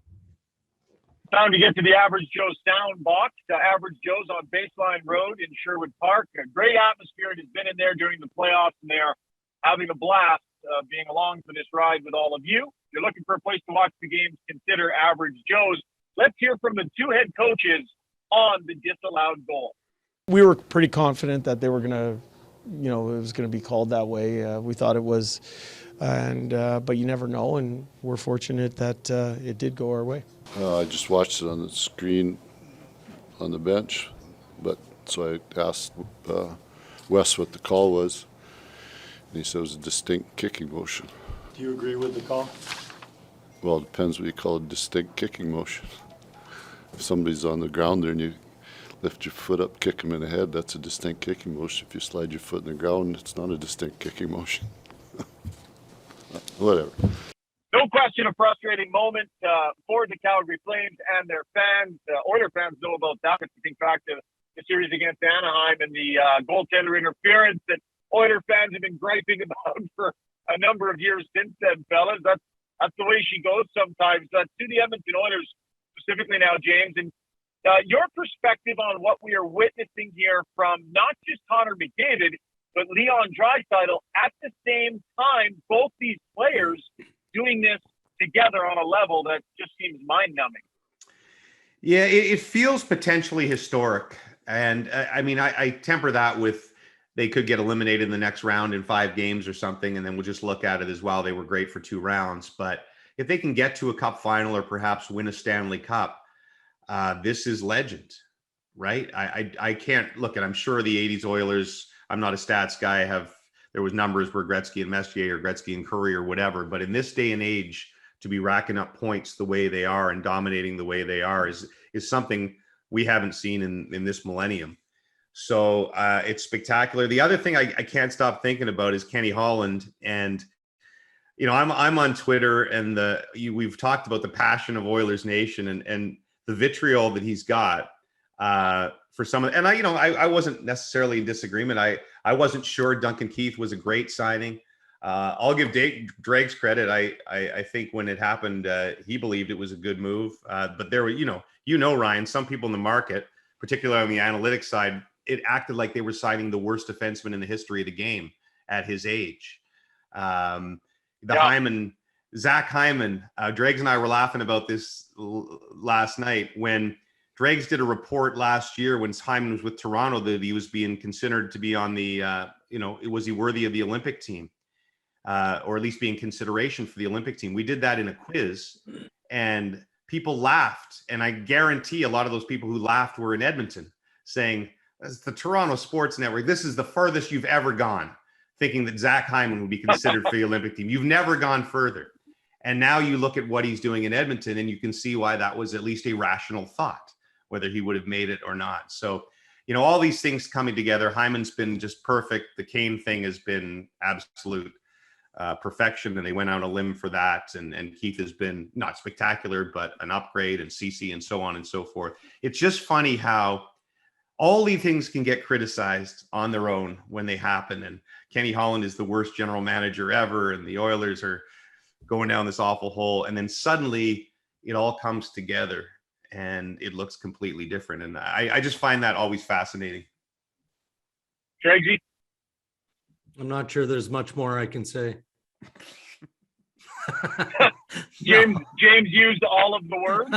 Time to get to the Average Joe sound box. Average Joe's on Baseline Road in Sherwood Park. A great atmosphere. It has been in there during the playoffs, and they're having a blast being along for this ride with all of you. If you're looking for a place to watch the games, consider Average Joe's. Let's hear from the two head coaches on the disallowed goal. We were pretty confident that they were going to, it was going to be called that way. We thought it was, but you never know, and we're fortunate that it did go our way. I just watched it on the screen on the bench, so I asked Wes what the call was, and he said it was a distinct kicking motion. Do you agree with the call? Well, it depends what you call a distinct kicking motion. If somebody's on the ground there and you lift your foot up, kick them in the head, that's a distinct kicking motion. If you slide your foot in the ground, it's not a distinct kicking motion. Whatever. No question, a frustrating moment for the Calgary Flames and their fans. Oiler fans know about that. But you think back to the series against Anaheim and the goaltender interference that Oiler fans have been griping about for a number of years since then, fellas. That's the way she goes sometimes. To the Edmonton Oilers specifically now, James, and your perspective on what we are witnessing here from not just Connor McDavid, but Leon Draisaitl at the same time, both these players doing this together on a level that just seems mind-numbing. Yeah, it feels potentially historic. And I temper that with they could get eliminated in the next round in 5 games or something, and then we'll just look at it as, well, they were great for 2 rounds. But if they can get to a cup final or perhaps win a Stanley Cup, this is legend, right? I can't look at, I'm sure the 80s Oilers, I'm not a stats guy, there was numbers where Gretzky and Messier or Gretzky and Curry or whatever, but in this day and age, to be racking up points the way they are and dominating the way they are is something we haven't seen in this millennium. So it's spectacular. The other thing I can't stop thinking about is Kenny Holland. And, I'm on Twitter, and we've talked about the passion of Oilers Nation and the vitriol that he's got for some of, and I wasn't necessarily in disagreement. I wasn't sure Duncan Keith was a great signing. I'll give Drake's credit. I think when it happened, he believed it was a good move. But there were, Ryan, some people in the market, particularly on the analytics side, it acted like they were signing the worst defenseman in the history of the game at his age. Zach Hyman, Dregs and I were laughing about this last night when Dregs did a report last year when Hyman was with Toronto that he was being considered to be on the, was he worthy of the Olympic team, or at least be in consideration for the Olympic team. We did that in a quiz and people laughed. And I guarantee a lot of those people who laughed were in Edmonton saying, "It's the Toronto Sports Network. This is the furthest you've ever gone, thinking that Zach Hyman would be considered for the Olympic team. You've never gone further." And now you look at what he's doing in Edmonton and you can see why that was at least a rational thought, whether he would have made it or not. So, all these things coming together. Hyman's been just perfect. The Kane thing has been absolute perfection, and they went out on a limb for that. And Keith has been not spectacular, but an upgrade, and CC and so on and so forth. It's just funny how all these things can get criticized on their own when they happen. And Kenny Holland is the worst general manager ever, and the Oilers are going down this awful hole. And then suddenly it all comes together and it looks completely different. And I just find that always fascinating. Dregsy? I'm not sure there's much more I can say. James used all of the words.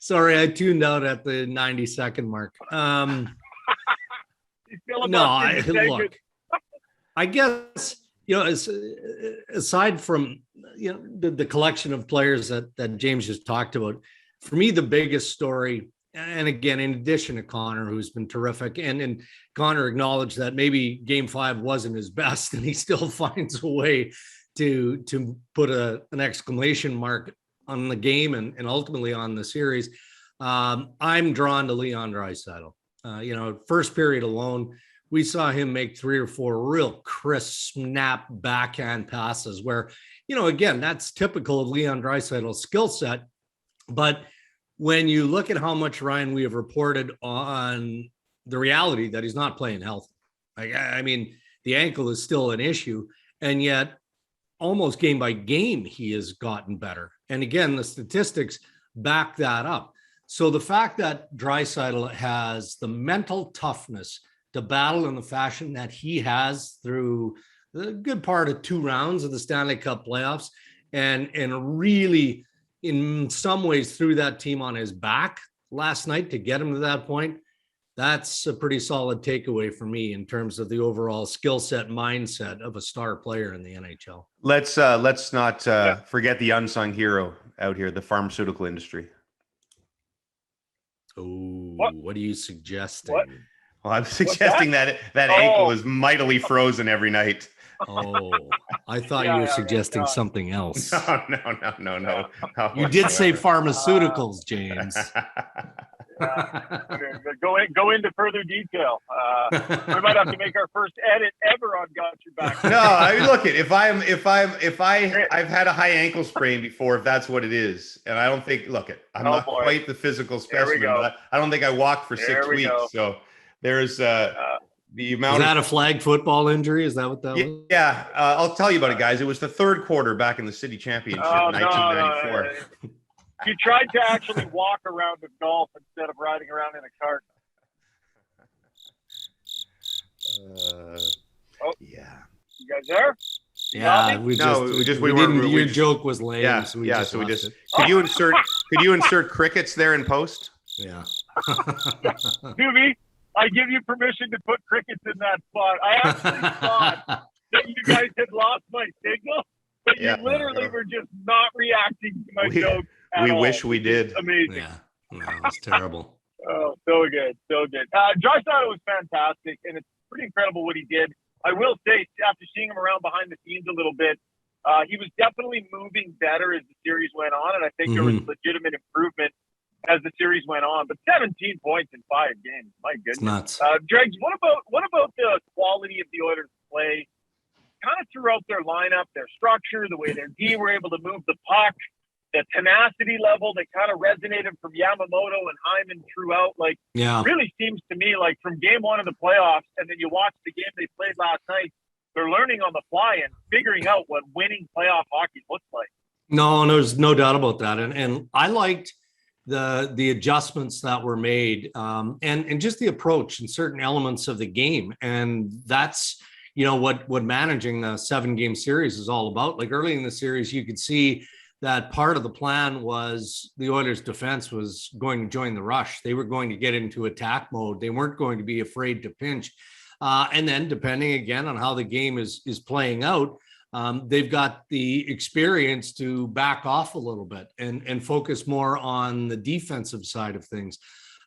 Sorry, I tuned out at the 90-second mark. Look, I guess, aside from, the collection of players that James just talked about, for me, the biggest story, and again, in addition to Connor, who's been terrific, and Connor acknowledged that maybe Game 5 wasn't his best, and he still finds a way to put an exclamation mark on the game and ultimately on the series. I'm drawn to Leon Draisaitl. First period alone, we saw him make 3 or 4 real crisp snap backhand passes where, again, that's typical of Leon Draisaitl's skill set. But when you look at how much, Ryan, we have reported on the reality that he's not playing healthy. I mean, the ankle is still an issue, and yet almost game by game, he has gotten better. And again, the statistics back that up. So the fact that Draisaitl has the mental toughness to battle in the fashion that he has through the good part of 2 rounds of the Stanley Cup playoffs, and really in some ways threw that team on his back last night to get him to that point, that's a pretty solid takeaway for me in terms of the overall skill set mindset of a star player in the NHL. Let's not forget the unsung hero out here, the pharmaceutical industry. Oh, what are you suggesting? What? Well, I'm suggesting that ankle is mightily frozen every night. Oh, I thought you were suggesting something else. No. You did say pharmaceuticals, James. Go into further detail. We might have to make our first edit ever on Got Your Back. No, I mean, look, I've had a high ankle sprain before, if that's what it is, and I don't think. I'm not quite the physical specimen, but I don't think I walked for 6 weeks. So there's the amount. Is that a flag football injury? Is that what that was? Yeah, I'll tell you about it, guys. It was the 3rd quarter back in the City Championship in 1994. No. You tried to actually walk around the golf instead of riding around in a cart. Yeah. You guys there? Yeah, your joke was lame. Yeah, so we just could you insert crickets there in post? Yeah. Doobie, I give you permission to put crickets in that spot. I actually thought that you guys had lost my signal, but you literally were just not reacting to my joke. We wish we did. Amazing. Yeah, no, it's terrible. Oh, so good. Draisaitl was fantastic, and it's pretty incredible what he did. I will say, after seeing him around behind the scenes a little bit, he was definitely moving better as the series went on, and I think there was legitimate improvement as the series went on. But 17 points in 5 games, my goodness. It's nuts. Dregs, what about the quality of the Oilers' play, kind of throughout their lineup, their structure, the way their D were able to move the puck, the tenacity level that kind of resonated from Yamamoto and Hyman throughout? Really seems to me like from game 1 of the playoffs, and then you watch the game they played last night, they're learning on the fly and figuring out what winning playoff hockey looks like. No, there's no doubt about that. And I liked the adjustments that were made, and just the approach in certain elements of the game. And that's, what managing the 7-game series is all about. Like early in the series, you could see that part of the plan was the Oilers defense was going to join the rush. They were going to get into attack mode. They weren't going to be afraid to pinch. And then depending again on how the game is playing out, they've got the experience to back off a little bit and focus more on the defensive side of things.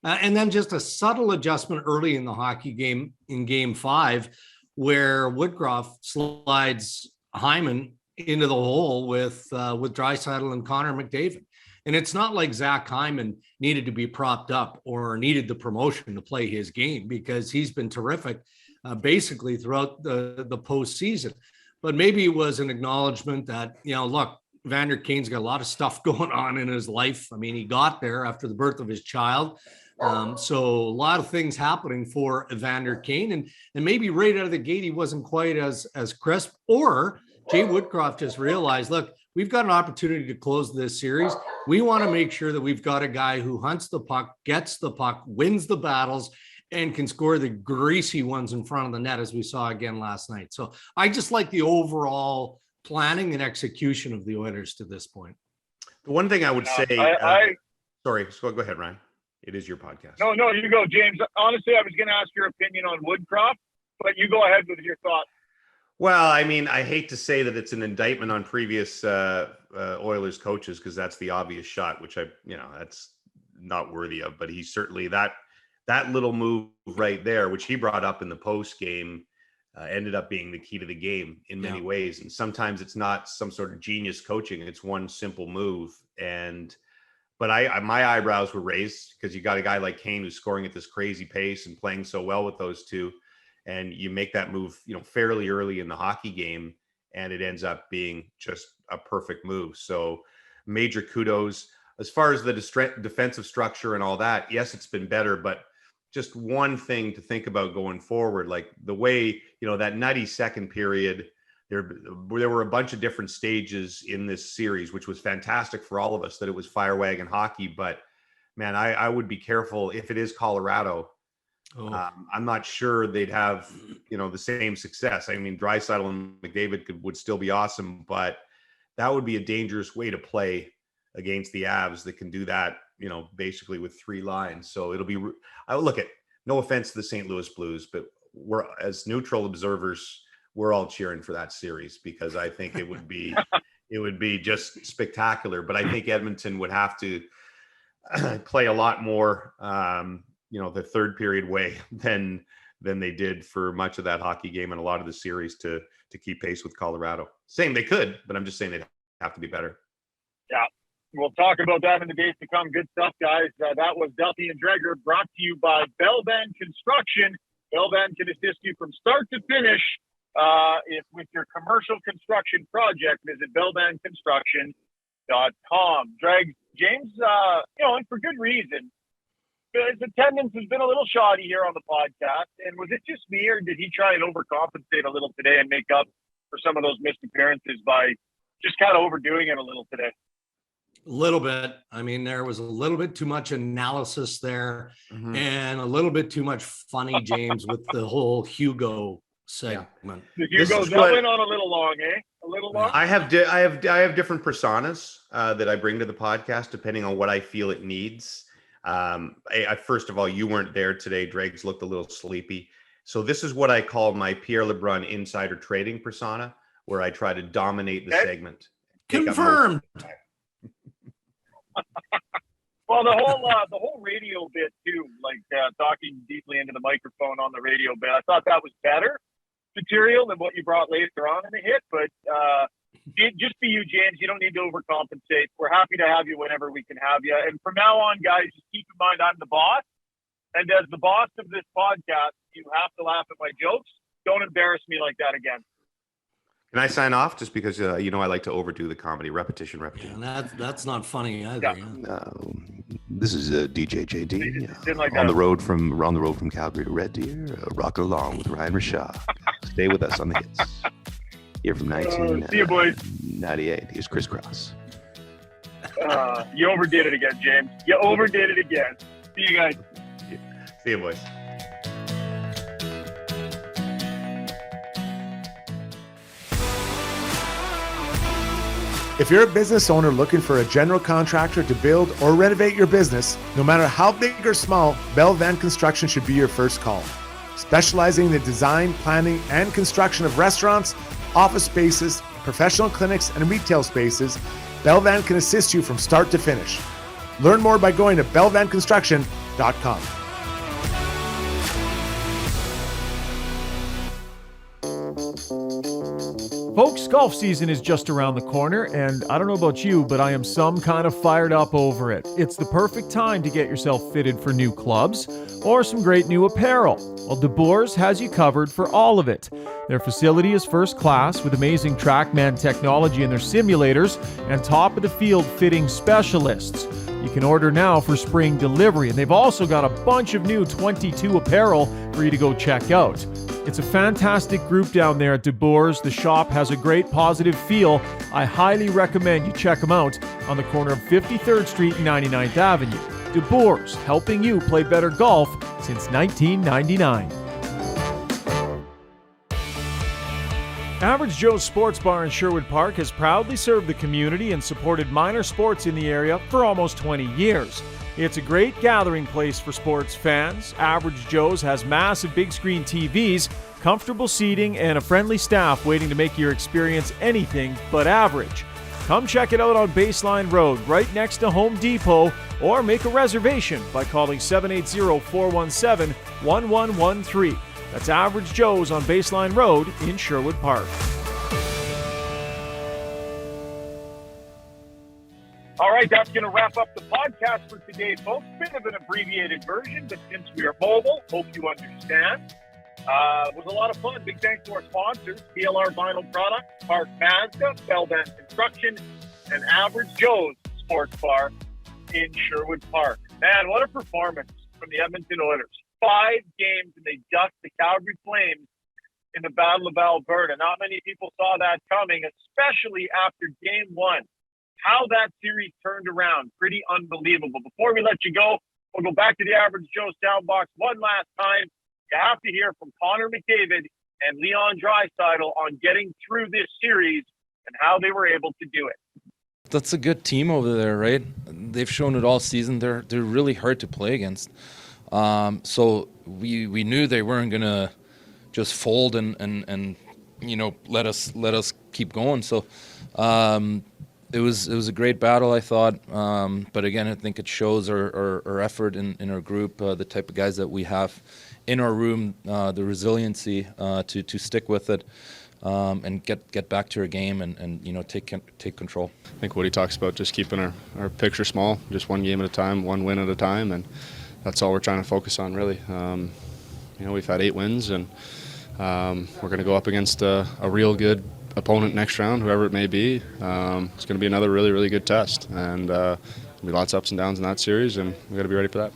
And then just a subtle adjustment early in the hockey game in Game 5, where Woodcroft slides Hyman into the hole with Draisaitl and Connor McDavid. And it's not like Zach Hyman needed to be propped up or needed the promotion to play his game, because he's been terrific basically throughout the postseason. But maybe it was an acknowledgement that, look, Evander Kane's got a lot of stuff going on in his life. I mean, he got there after the birth of his child. So a lot of things happening for Evander Kane, and maybe right out of the gate, he wasn't quite as crisp, or Jay Woodcroft just realized, look, we've got an opportunity to close this series. We want to make sure that we've got a guy who hunts the puck, gets the puck, wins the battles, and can score the greasy ones in front of the net, as we saw again last night. So I just like the overall planning and execution of the Oilers to this point. The one thing I would say, sorry, go ahead, Ryan. It is your podcast. No, you go, James. Honestly, I was going to ask your opinion on Woodcroft, but you go ahead with your thoughts. Well, I mean, I hate to say that it's an indictment on previous Oilers coaches, because that's the obvious shot, which that's not worthy of. But he's certainly that little move right there, which he brought up in the post game, ended up being the key to the game in many ways. And sometimes it's not some sort of genius coaching; it's one simple move. But my eyebrows were raised, because you got a guy like Kane who's scoring at this crazy pace and playing so well with those two. And you make that move, fairly early in the hockey game, and it ends up being just a perfect move. So major kudos. As far as the defensive structure and all that, yes, it's been better, but just one thing to think about going forward, like the way, that nutty second period, there were a bunch of different stages in this series, which was fantastic for all of us that it was fire wagon hockey. But man, I would be careful if it is Colorado. I'm not sure they'd have, the same success. I mean, Draisaitl and McDavid would still be awesome, but that would be a dangerous way to play against the Avs that can do that, basically with 3 lines. So it'll be, I look at, no offense to the St. Louis Blues, but we're, as neutral observers, we're all cheering for that series, because I think it would be, just spectacular. But I think Edmonton would have to play a lot more, the third period way than they did for much of that hockey game and a lot of the series to keep pace with Colorado. Saying they could, but I'm just saying they'd have to be better. Yeah, we'll talk about that in the days to come. Good stuff, guys. That was Duthie and Dreger, brought to you by Bellvan Construction. Bellvan can assist you from start to finish with your commercial construction project. Visit bellvanconstruction.com. James, and for good reason. His attendance has been a little shoddy here on the podcast. And was it just me, or did he try and overcompensate a little today and make up for some of those missed appearances by just kind of overdoing it a little today? A little bit. I mean, there was a little bit too much analysis there, and a little bit too much funny, James, with the whole Hugo segment. Hugo's going on a little long, eh? A little long. I have different personas that I bring to the podcast depending on what I feel it needs. I first of all, you weren't there today. Dregs looked a little sleepy. So this is what I call my Pierre LeBrun insider trading persona, where I try to dominate the segment. Confirmed. Well, the whole radio bit too, like talking deeply into the microphone on the radio bit, I thought that was better material than what you brought later on in the hit. But just for you, James, you don't need to overcompensate. We're happy to have you whenever we can have you. And from now on, guys, just keep in mind I'm the boss. And as the boss of this podcast, you have to laugh at my jokes. Don't embarrass me like that again. Can I sign off? Just because I like to overdo the comedy, repetition. Yeah, that's not funny either. Yeah. No, this is DJ JD like on the road from Calgary to Red Deer, rocking along with Ryan Rishaug. Stay with us on the hits. Here from 1998. Here's Chris Cross. You overdid it again, James. You overdid it again. See you guys. See you, boys. If you're a business owner looking for a general contractor to build or renovate your business, no matter how big or small, Bell Van Construction should be your first call. Specializing in the design, planning, and construction of restaurants, office spaces, professional clinics, and retail spaces, Bell Van can assist you from start to finish. Learn more by going to bellvanconstruction.com. Folks, golf season is just around the corner, and I don't know about you, but I am some kind of fired up over it. It's the perfect time to get yourself fitted for new clubs or some great new apparel. Well, DeBoers has you covered for all of it. Their facility is first class with amazing TrackMan technology in their simulators and top-of-the-field fitting specialists. You can order now for spring delivery, and they've also got a bunch of new 22 apparel for you to go check out. It's a fantastic group down there at DeBoers. The shop has a great positive feel. I highly recommend you check them out on the corner of 53rd Street and 99th Avenue. DeBoers, helping you play better golf since 1999. Average Joe's Sports Bar in Sherwood Park has proudly served the community and supported minor sports in the area for almost 20 years. It's a great gathering place for sports fans. Average Joe's has massive big screen TVs, comfortable seating, and a friendly staff waiting to make your experience anything but average. Come check it out on Baseline Road, right next to Home Depot, or make a reservation by calling 780-417-1113. That's Average Joe's on Baseline Road in Sherwood Park. All right, that's going to wrap up the podcast for today, folks. Bit of an abbreviated version, but since we are mobile, hope you understand. It was a lot of fun. Big thanks to our sponsors, TLR Vinyl Products, Park Mazda, Bell Van Construction, and Average Joe's Sports Bar in Sherwood Park. Man, what a performance from the Edmonton Oilers. 5 games, and they dust the Calgary Flames in the Battle of Alberta. Not many people saw that coming, especially after Game 1. How that series turned around, pretty unbelievable. Before we let you go, we'll go back to the Average Joe soundbox one last time. You have to hear from Connor McDavid and Leon Draisaitl on getting through this series and how they were able to do it. That's a good team over there, right? They've shown it all season. They're really hard to play against. So we knew they weren't gonna just fold and you know let us keep going. So it was a great battle, I thought. But again, I think it shows our effort in our group, the type of guys that we have in our room, the resiliency to stick with it. And get back to our game and you know take control. I think what he talks about, just keeping our picture small, just one game at a time, one win at a time, and that's all we're trying to focus on, really. You know, we've had 8 wins, and we're going to go up against a real good opponent next round, whoever it may be. It's going to be another really, really good test, and there'll be lots of ups and downs in that series, and we've got to be ready for that.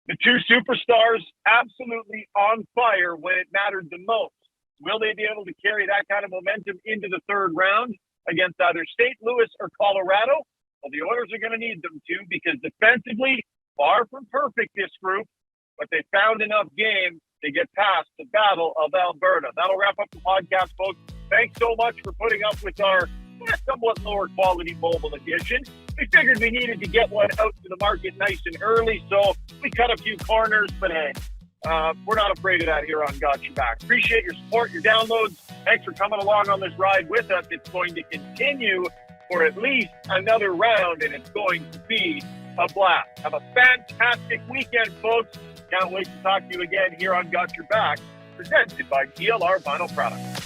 The 2 superstars absolutely on fire when it mattered the most. Will they be able to carry that kind of momentum into the 3rd round against either St. Louis or Colorado? Well, the Oilers are going to need them to, because defensively, far from perfect, this group, but they found enough game to get past the Battle of Alberta. That'll wrap up the podcast, folks. Thanks so much for putting up with our somewhat lower quality mobile edition. We figured we needed to get one out to the market nice and early, so we cut a few corners, but hey, we're not afraid of that here on Got Your Back. Appreciate your support, your downloads. Thanks for coming along on this ride with us. It's going to continue for at least another round, and it's going to be a blast. Have a fantastic weekend, folks. Can't wait to talk to you again here on Got Your Back, presented by TLR Vinyl Products.